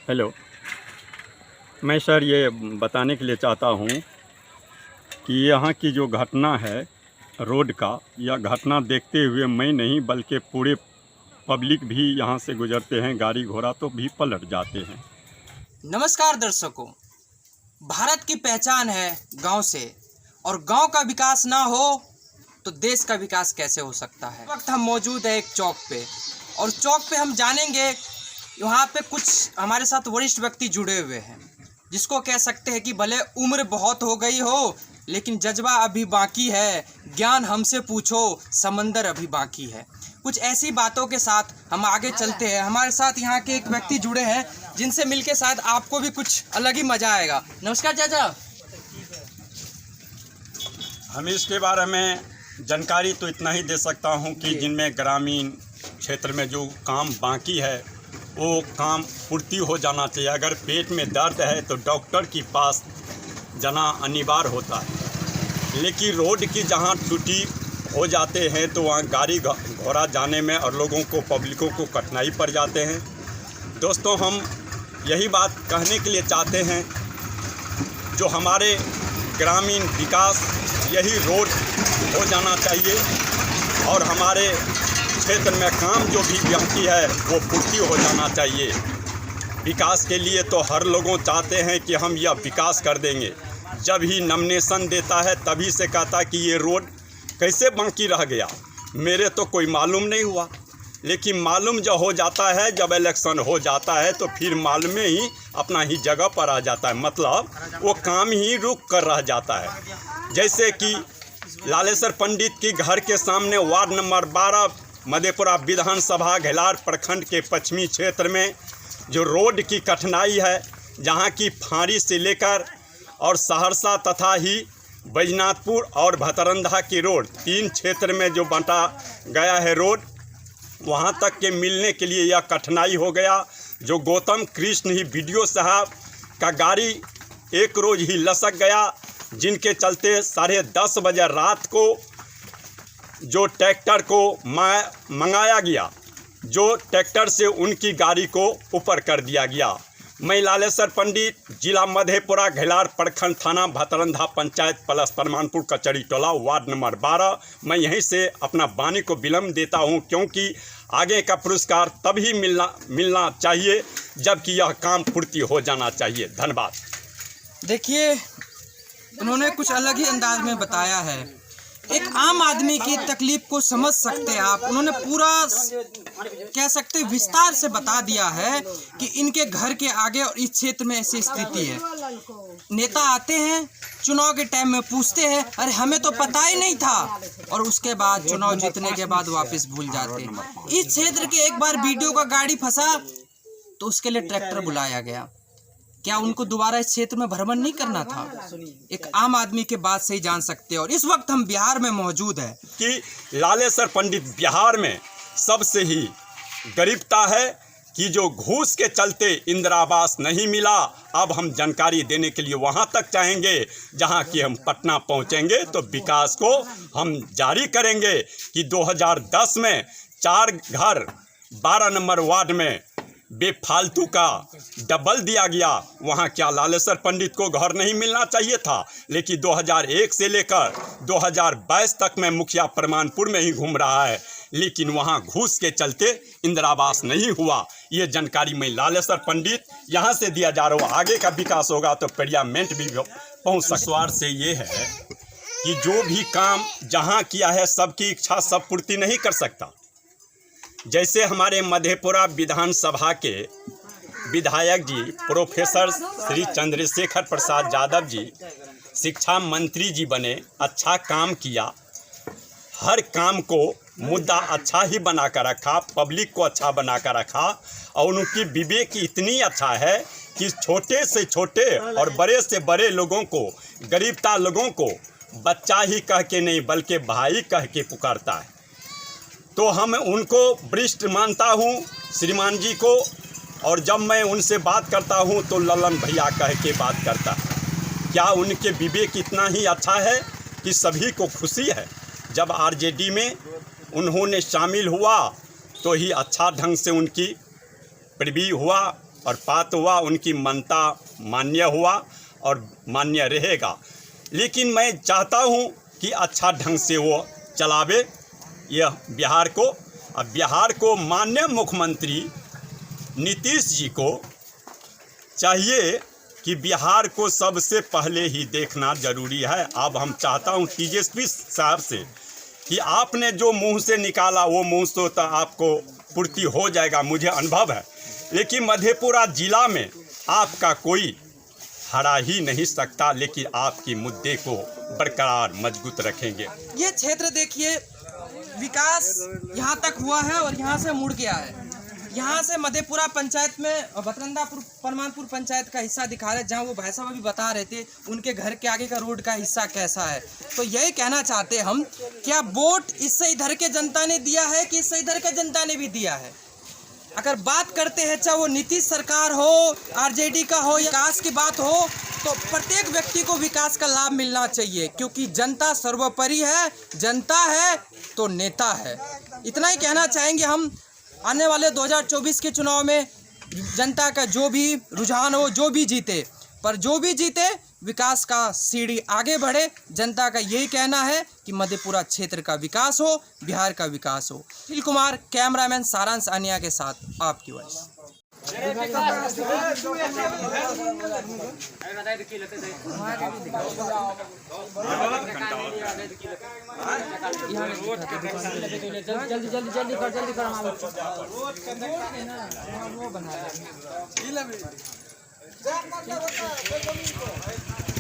Hello. मैं sir ये बताने के लिए चाहता हूँ कि यहाँ की जो घटना है रोड का, यह घटना देखते हुए मैं नहीं बल्कि पूरे पब्लिक भी यहाँ से गुजरते हैं, गाड़ी घोड़ा तो भी पलट जाते हैं। नमस्कार दर्शकों, भारत की पहचान है गांव से, और गांव का विकास ना हो तो देश का विकास कैसे हो सकता है। इस वक्त हम मौजूद है एक चौक पे, और चौक पे हम जानेंगे, यहाँ पे कुछ हमारे साथ वरिष्ठ व्यक्ति जुड़े हुए हैं, जिसको कह सकते हैं कि भले उम्र बहुत हो गई हो लेकिन जज्बा अभी बाकी है, ज्ञान हमसे पूछो समंदर अभी बाकी है। कुछ ऐसी बातों के साथ हम आगे चलते हैं। हमारे साथ यहाँ के एक व्यक्ति जुड़े हैं जिनसे मिलके शायद आपको भी कुछ अलग ही मजा आएगा। नमस्कार चाचा। हम इसके बारे में जानकारी तो इतना ही दे सकता हूँ कि जिनमें ग्रामीण क्षेत्र में जो काम बाकी है वो काम पूर्ति हो जाना चाहिए। अगर पेट में दर्द है तो डॉक्टर के पास जाना अनिवार्य होता है, लेकिन रोड की जहाँ त्रुटि हो जाते हैं तो वहाँ गाड़ी घोड़ा जाने में और लोगों को, पब्लिकों को कठिनाई पड़ जाते हैं। दोस्तों, हम यही बात कहने के लिए चाहते हैं, जो हमारे ग्रामीण विकास यही रोड हो जाना चाहिए, और हमारे क्षेत्र में काम जो भी बाकी है वो पूर्ति हो जाना चाहिए। विकास के लिए तो हर लोगों चाहते हैं कि हम यह विकास कर देंगे। जब ही नॉमिनेशन देता है तभी से कहता कि ये रोड कैसे बाकी रह गया, मेरे तो कोई मालूम नहीं हुआ। लेकिन मालूम जब हो जाता है, जब इलेक्शन हो जाता है तो फिर मालूम ही अपना ही जगह पर आ जाता है, मतलब वो काम ही रुक कर रह जाता है। जैसे कि लालेश्वर पंडित की घर के सामने वार्ड नंबर 12 मधेपुरा विधानसभा घेलार प्रखंड के पश्चिमी क्षेत्र में जो रोड की कठिनाई है, जहाँ की फारी से लेकर और सहरसा तथा ही बैजनाथपुर और भतरंधा की रोड 3 क्षेत्र में जो बांटा गया है रोड, वहाँ तक के मिलने के लिए यह कठिनाई हो गया। जो गौतम कृष्ण ही बीडीओ साहब का गाड़ी एक रोज़ ही लसक गया, जिनके चलते 10:30 बजे रात को जो ट्रैक्टर को मंगाया गया, जो ट्रैक्टर से उनकी गाड़ी को ऊपर कर दिया गया। मैं लालेश्वर पंडित, जिला मधेपुरा, घेलार प्रखंड, थाना भतरंधा, पंचायत प्लस परमानपुर कचहरी टोला, वार्ड नंबर 12, मैं यहीं से अपना वाणी को विलम्ब देता हूं, क्योंकि आगे का पुरस्कार तभी मिलना चाहिए जबकि यह काम पूर्ति हो जाना चाहिए। धन्यवाद। देखिए, उन्होंने कुछ अलग ही अंदाज में बताया है, एक आम आदमी की तकलीफ को समझ सकते हैं आप। उन्होंने पूरा कह सकते विस्तार से बता दिया है कि इनके घर के आगे और इस क्षेत्र में ऐसी स्थिति है। नेता आते हैं, चुनाव के टाइम में पूछते हैं, अरे हमें तो पता ही नहीं था, और उसके बाद चुनाव जीतने के बाद वापस भूल जाते हैं। इस क्षेत्र के एक बार वीडियो का गाड़ी फंसा तो उसके लिए ट्रैक्टर बुलाया गया। क्या उनको दोबारा इस क्षेत्र में भ्रमण नहीं करना था? एक आम आदमी के बात से ही जान सकते हैं। और इस वक्त हम बिहार में मौजूद है कि लालेश्वर पंडित बिहार में सबसे ही गरीबता है कि जो घूस के चलते इंदिरा आवास नहीं मिला। अब हम जानकारी देने के लिए वहाँ तक चाहेंगे जहाँ कि हम पटना पहुँचेंगे तो विकास को हम जारी करेंगे कि 2010 में 4 घर 12 नंबर वार्ड में बेफालतू का डबल दिया गया। वहाँ क्या लालेश्वर पंडित को घर नहीं मिलना चाहिए था? लेकिन 2001 से लेकर 2022 तक में मुखिया परमानपुर में ही घूम रहा है, लेकिन वहाँ घूस के चलते इंदिरा आवास नहीं हुआ। ये जानकारी मैं लालेश्वर पंडित यहाँ से दिया जा रहा हूँ। आगे का विकास होगा तो पार्लियामेंट भी पहुँच सकता। सवाल से ये है कि जो भी काम जहाँ किया है सबकी इच्छा सब पूर्ति नहीं कर सकता। जैसे हमारे मधेपुरा विधानसभा के विधायक जी प्रोफेसर श्री चंद्रशेखर प्रसाद यादव जी शिक्षा मंत्री जी बने, अच्छा काम किया, हर काम को मुद्दा अच्छा ही बना कर रखा, पब्लिक को अच्छा बना कर रखा, और उनकी विवेक इतनी अच्छा है कि छोटे से छोटे और बड़े से बड़े लोगों को, गरीबता लोगों को बच्चा ही कह के नहीं बल्कि भाई कह के पुकारता है। तो हम उनको वरिष्ठ मानता हूँ, श्रीमान जी को, और जब मैं उनसे बात करता हूँ तो ललन भैया कह के बात करता है। क्या उनके विवेक इतना ही अच्छा है कि सभी को खुशी है? जब आरजेडी में उन्होंने शामिल हुआ तो ही अच्छा ढंग से उनकी प्रीव्यू हुआ, और पात हुआ, उनकी मनता मान्य हुआ और मान्य रहेगा। लेकिन मैं चाहता हूं कि अच्छा ढंग से वो चलावे यह बिहार को। अब बिहार को माननीय मुख्यमंत्री नीतीश जी को चाहिए कि बिहार को सबसे पहले ही देखना जरूरी है। अब हम चाहता हूं तेजस्वी साहब से कि आपने जो मुंह से निकाला वो मुंह से तो आपको पूर्ति हो जाएगा, मुझे अनुभव है। लेकिन मधेपुरा जिला में आपका कोई हरा ही नहीं सकता, लेकिन आपकी मुद्दे को बरकरार मजबूत रखेंगे। ये क्षेत्र देखिए, विकास यहाँ तक हुआ है और यहाँ से मुड़ गया है। यहाँ से मधेपुरा पंचायत में बतरंदापुर परमानपुर पंचायत का हिस्सा दिखा रहे, जहाँ वो भाई साहब अभी बता रहे थे उनके घर के आगे का रोड का हिस्सा कैसा है। तो यही कहना चाहते हम, क्या वोट इससे इधर के जनता ने दिया है कि इससे इधर के जनता ने भी दिया है? अगर बात करते हैं, चाहे वो नीतीश सरकार हो, आरजेडी का हो या विकास की बात हो, तो प्रत्येक व्यक्ति को विकास का लाभ मिलना चाहिए, क्योंकि जनता सर्वोपरि है। जनता है तो नेता है। इतना ही कहना चाहेंगे हम। आने वाले 2024 के चुनाव में जनता का जो भी रुझान हो, जो भी जीते, पर जो भी जीते विकास का सीढ़ी आगे बढ़े। जनता का यही कहना है कि मधेपुरा क्षेत्र का विकास हो, बिहार का विकास हो। सुशील कुमार, कैमरामैन सारांश अनिया के साथ, आपकी वॉइस। जल्दी कर